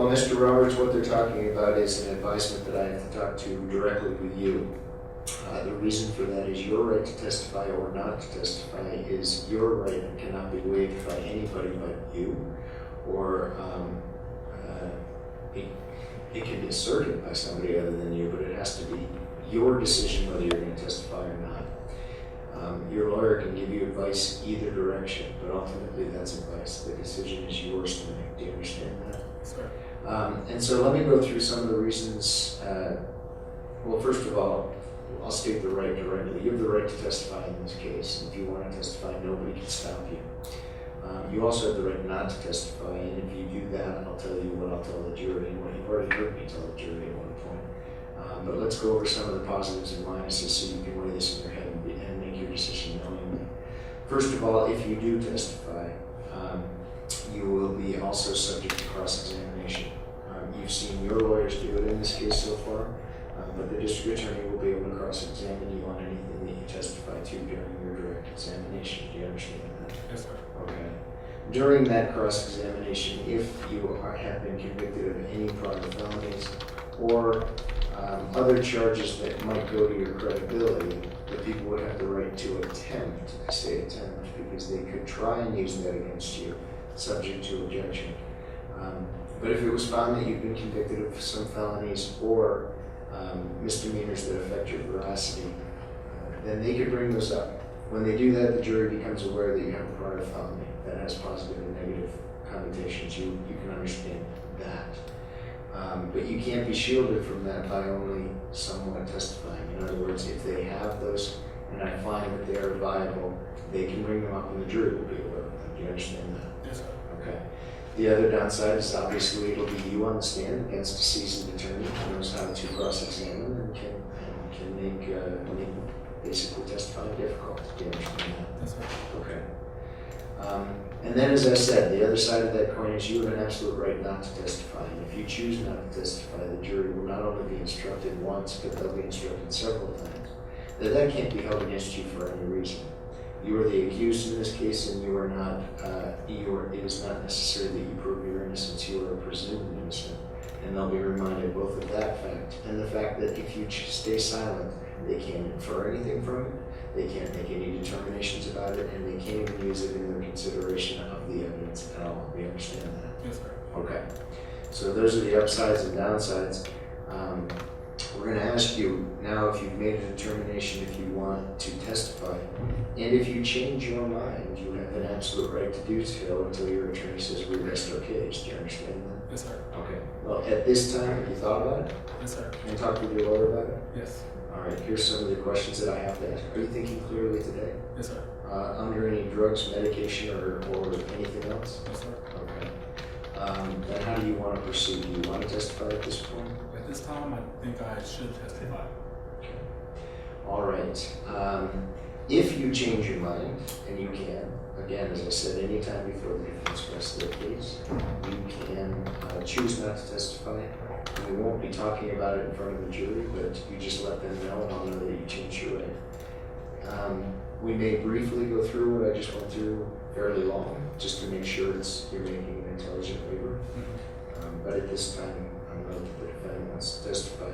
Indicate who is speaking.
Speaker 1: Well, Mr. Roberts, what they're talking about is an advisement that I have to talk to directly with you. The reason for that is your right to testify or not to testify is your right and cannot be waived by anybody but you, or it can be asserted by somebody other than you, but it has to be your decision whether you're going to testify or not. Your lawyer can give you advice either direction, but ultimately that's advice. The decision is yours to make. Do you understand that?
Speaker 2: Sir.
Speaker 1: And so let me go through some of the reasons. Well, first of all, I'll state the right directly. You have the right to testify in this case. If you want to testify, nobody can stop you. You also have the right not to testify, and if you do that, I'll tell you what I'll tell the jury and what you've already heard me tell the jury at one point. But let's go over some of the positives and minuses so you can weigh this in your head and make your decision knowingly. First of all, if you do testify, you will be also subject to cross-examination. You've seen your lawyers do it in this case so far, but the district attorney will be able to cross-examine you on anything that you testify to during your direct examination. Do you understand that?
Speaker 2: Yes, sir.
Speaker 1: Okay. During that cross-examination, if you have been convicted of any prior felonies or other charges that might go to your credibility, the people would have the right to attempt, I say attempt, because they could try and use that against you, subject to objection. But if it was found that you've been convicted of some felonies or misdemeanors that affect your veracity, then they could bring those up. When they do that, the jury becomes aware that you have a prior felony that has positive and negative connotations. You can understand that. But you can't be shielded from that by only somewhat testifying. In other words, if they have those and I find that they are viable, they can bring them up and the jury will be aware of them. Do you understand that?
Speaker 2: Yes, sir.
Speaker 1: Okay. The other downside is obviously it'll be you on the stand against a seasoned attorney who knows how to cross-examine and can make basically testifying difficult. Do you understand that?
Speaker 2: Yes, sir.
Speaker 1: Okay. And then, as I said, the other side of that coin is you have an absolute right not to testify. And if you choose not to testify, the jury will not only be instructed once, but they'll be instructed several times. That can't be held against you for any reason. You are the accused in this case, and you are not. It is not necessary that you prove your innocence. You are presumed innocent, and they'll be reminded both of that fact and the fact that if you stay silent, they can't infer anything from it. They can't make any determinations about it, and they can't even use it in their consideration of the evidence at all. Do you understand that?
Speaker 2: Yes, sir.
Speaker 1: Okay. So those are the upsides and downsides. We're going to ask you now if you've made a determination if you want to testify. And if you change your mind, you have an absolute right to do so until your attorney says we rest our case. Do you understand that?
Speaker 2: Yes, sir.
Speaker 1: Okay. Well, at this time, have you thought about it?
Speaker 2: Yes, sir.
Speaker 1: And talked with your lawyer about it?
Speaker 2: Yes.
Speaker 1: All right, here's some of the questions that I have to ask. Are you thinking clearly today?
Speaker 2: Yes, sir.
Speaker 1: Under any drugs, medication, or anything else?
Speaker 2: Yes, sir.
Speaker 1: Okay. Then how do you want to proceed? Do you want to testify at this point?
Speaker 2: At this time, I think I should testify.
Speaker 1: Okay. All right. If you change your mind, and you can, again, as I said, anytime before the defense rests their case, you can choose not to testify. We won't be talking about it in front of the jury, but you just let them know and I'll know that you changed your mind. We may briefly go through what I just went through fairly long, just to make sure you're making an intelligent waiver. But at this time, I'm going to the defendant wants to testify.